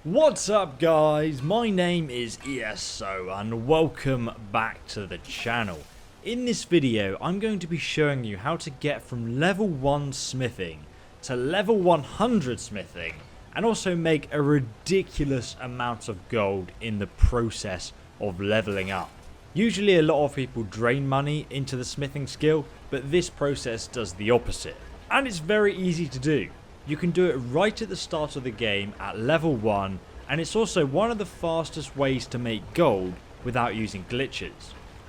What's up guys, my name is ESO and welcome back to the channel. In this video I'm going to be showing you how to get from level 1 smithing to level 100 smithing and also make a ridiculous amount of gold in the process of leveling up. Usually a lot of people drain money into the smithing skill, but this process does the opposite. And it's very easy to do. You can do it right at the start of the game at level 1, and it's also one of the fastest ways to make gold without using glitches.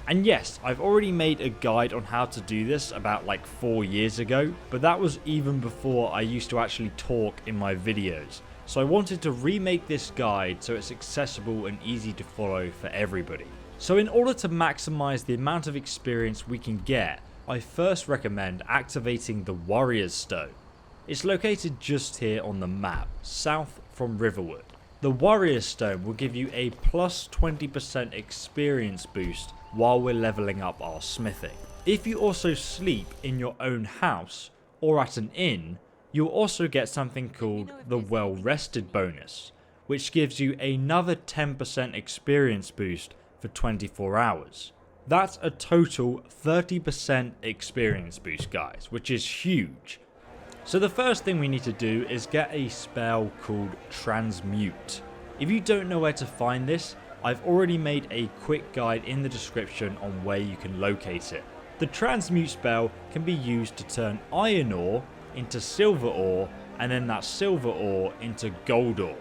And yes, I've already made a guide on how to do this about like 4 years ago, but that was even before I used to actually talk in my videos. So I wanted to remake this guide so it's accessible and easy to follow for everybody. So in order to maximize the amount of experience we can get, I first recommend activating the Warrior's Stone. It's located just here on the map, south from Riverwood. The Warrior's Stone will give you a plus 20% experience boost while we're leveling up our smithing. If you also sleep in your own house or at an inn, you'll also get something called the Well Rested bonus, which gives you another 10% experience boost for 24 hours. That's a total 30% experience boost, guys, which is huge. So the first thing we need to do is get a spell called Transmute. If you don't know where to find this, I've already made a quick guide in the description on where you can locate it. The Transmute spell can be used to turn iron ore into silver ore and then that silver ore into gold ore.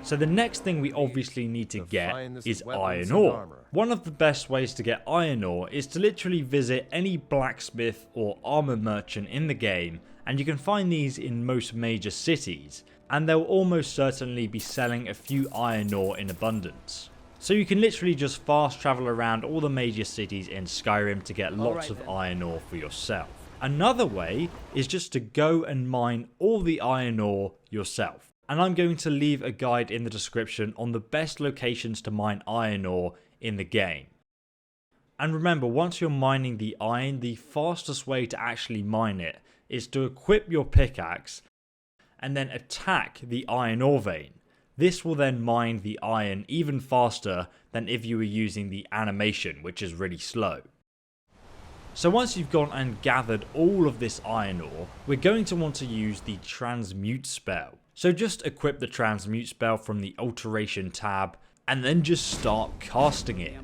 So the next thing we obviously need to get is iron ore. One of the best ways to get iron ore is to literally visit any blacksmith or armor merchant in the game, and you can find these in most major cities, and they'll almost certainly be selling a few iron ore in abundance. So you can literally just fast travel around all the major cities in Skyrim to get lots of iron ore for yourself. Another way is just to go and mine all the iron ore yourself. And I'm going to leave a guide in the description on the best locations to mine iron ore in the game. And remember, once you're mining the iron, the fastest way to actually mine it is to equip your pickaxe and then attack the iron ore vein. This will then mine the iron even faster than if you were using the animation, which is really slow. So once you've gone and gathered all of this iron ore, we're going to want to use the Transmute Spell. So just equip the Transmute Spell from the Alteration tab and then just start casting it.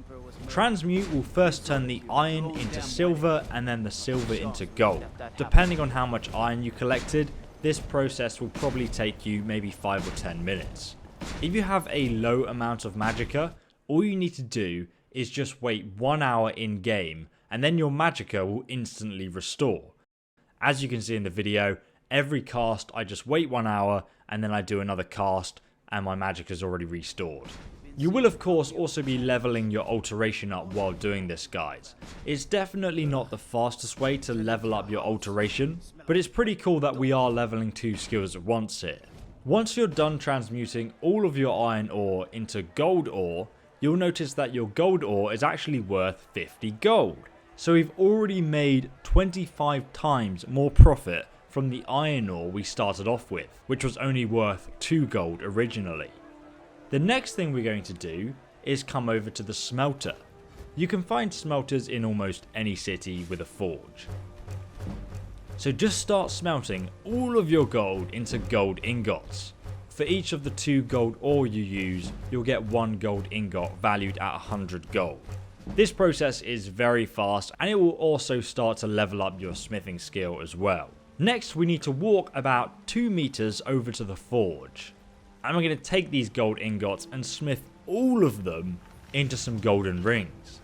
Transmute will first turn the iron into silver and then the silver into gold. Depending on how much iron you collected, this process will probably take you maybe 5 or 10 minutes. If you have a low amount of magicka, all you need to do is just wait 1 hour in game and then your magicka will instantly restore. As you can see in the video, every cast I just wait 1 hour and then I do another cast and my magic is already restored. You will of course also be leveling your alteration up while doing this, guys. It's definitely not the fastest way to level up your alteration, but it's pretty cool that we are leveling 2 skills at once here. Once you're done transmuting all of your iron ore into gold ore, you'll notice that your gold ore is actually worth 50 gold. So we've already made 25 times more profit from the iron ore we started off with, which was only worth 2 gold originally. The next thing we're going to do is come over to the smelter. You can find smelters in almost any city with a forge. So just start smelting all of your gold into gold ingots. For each of the 2 gold ore you use, you'll get 1 gold ingot valued at 100 gold. This process is very fast and it will also start to level up your smithing skill as well. Next we need to walk about 2 meters over to the forge. And we're going to take these gold ingots and smith all of them into some golden rings.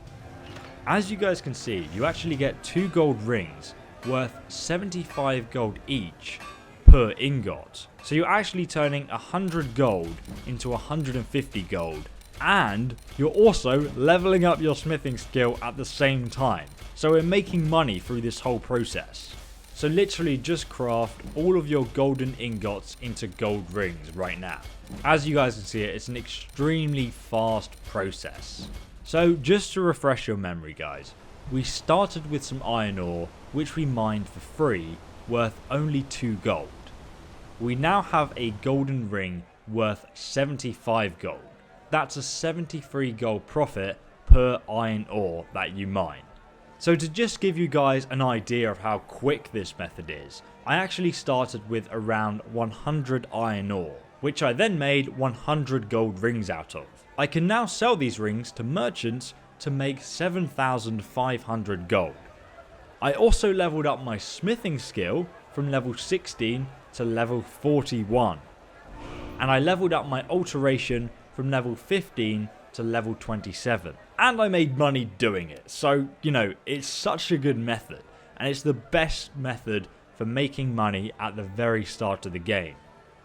As you guys can see, you actually get 2 gold rings worth 75 gold each per ingot. So you're actually turning 100 gold into 150 gold. And you're also leveling up your smithing skill at the same time. So we're making money through this whole process. So literally just craft all of your golden ingots into gold rings right now. As you guys can see, it's an extremely fast process. So just to refresh your memory, guys, we started with some iron ore which we mined for free, worth only 2 gold. We now have a golden ring worth 75 gold. That's a 73 gold profit per iron ore that you mine. So to just give you guys an idea of how quick this method is, I actually started with around 100 iron ore, which I then made 100 gold rings out of. I can now sell these rings to merchants to make 7,500 gold. I also leveled up my smithing skill from level 16 to level 41. And I leveled up my alteration from level 15 to level 27. And I made money doing it. So, you know, it's such a good method. And it's the best method for making money at the very start of the game.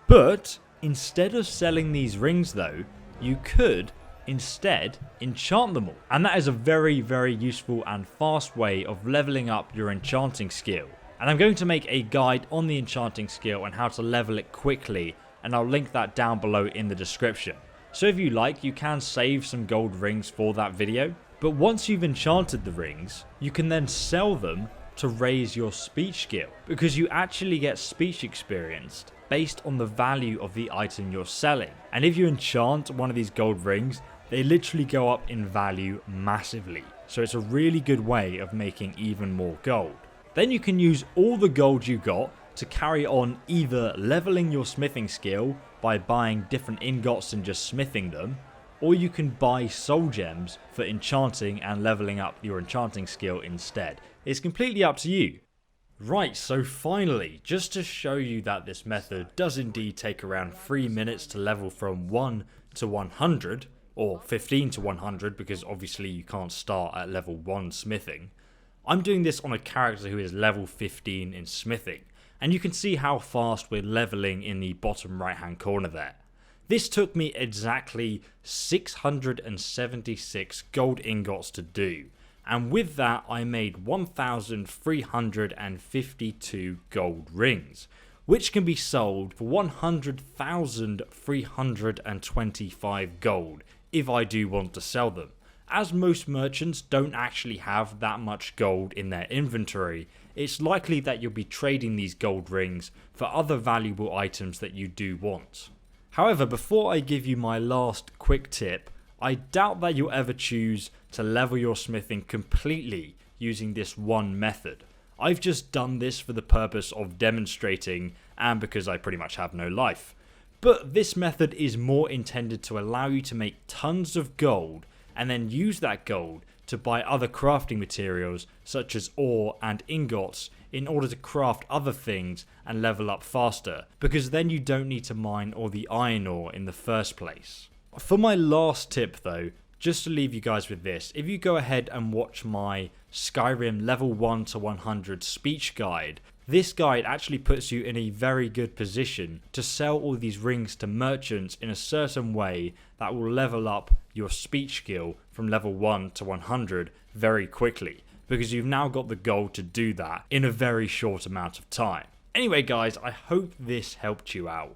But instead of selling these rings though, you could instead enchant them all. And that is a very, very useful and fast way of leveling up your enchanting skill. And I'm going to make a guide on the enchanting skill and how to level it quickly, and I'll link that down below in the description. So if you like, you can save some gold rings for that video. But once you've enchanted the rings, you can then sell them to raise your speech skill, because you actually get speech experience based on the value of the item you're selling. And if you enchant one of these gold rings, they literally go up in value massively. So it's a really good way of making even more gold. Then you can use all the gold you got to carry on either leveling your smithing skill by buying different ingots and just smithing them, or you can buy soul gems for enchanting and leveling up your enchanting skill instead. It's completely up to you. Right, so finally, just to show you that this method does indeed take around 3 minutes to level from 1 to 100, or 15 to 100 because obviously you can't start at level 1 smithing. I'm doing this on a character who is level 15 in smithing, and you can see how fast we're leveling in the bottom right hand corner there. This took me exactly 676 gold ingots to do, and with that I made 1,352 gold rings, which can be sold for 100,325 gold if I do want to sell them. As most merchants don't actually have that much gold in their inventory, it's likely that you'll be trading these gold rings for other valuable items that you do want. However, before I give you my last quick tip, I doubt that you'll ever choose to level your smithing completely using this one method. I've just done this for the purpose of demonstrating and because I pretty much have no life. But this method is more intended to allow you to make tons of gold and then use that gold to buy other crafting materials such as ore and ingots in order to craft other things and level up faster, because then you don't need to mine all the iron ore in the first place. For my last tip though, just to leave you guys with this, if you go ahead and watch my Skyrim level 1 to 100 speech guide, this guide actually puts you in a very good position to sell all these rings to merchants in a certain way that will level up your speech skill from level 1 to 100 very quickly, because you've now got the gold to do that in a very short amount of time. Anyway guys, I hope this helped you out.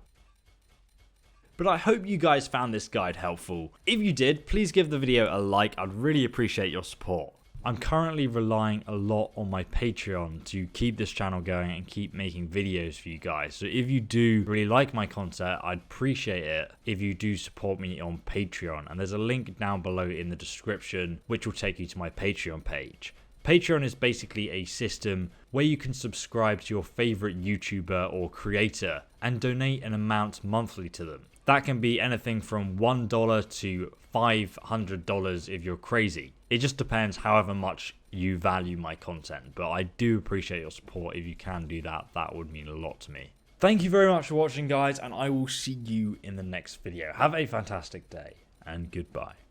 But I hope you guys found this guide helpful. If you did, please give the video a like, I'd really appreciate your support. I'm currently relying a lot on my Patreon to keep this channel going and keep making videos for you guys. So if you do really like my content, I'd appreciate it if you do support me on Patreon. And there's a link down below in the description which will take you to my Patreon page. Patreon is basically a system where you can subscribe to your favorite YouTuber or creator and donate an amount monthly to them. That can be anything from $1 to $500 if you're crazy. It just depends however much you value my content, but I do appreciate your support. If you can do that, that would mean a lot to me. Thank you very much for watching guys, and I will see you in the next video. Have a fantastic day and goodbye.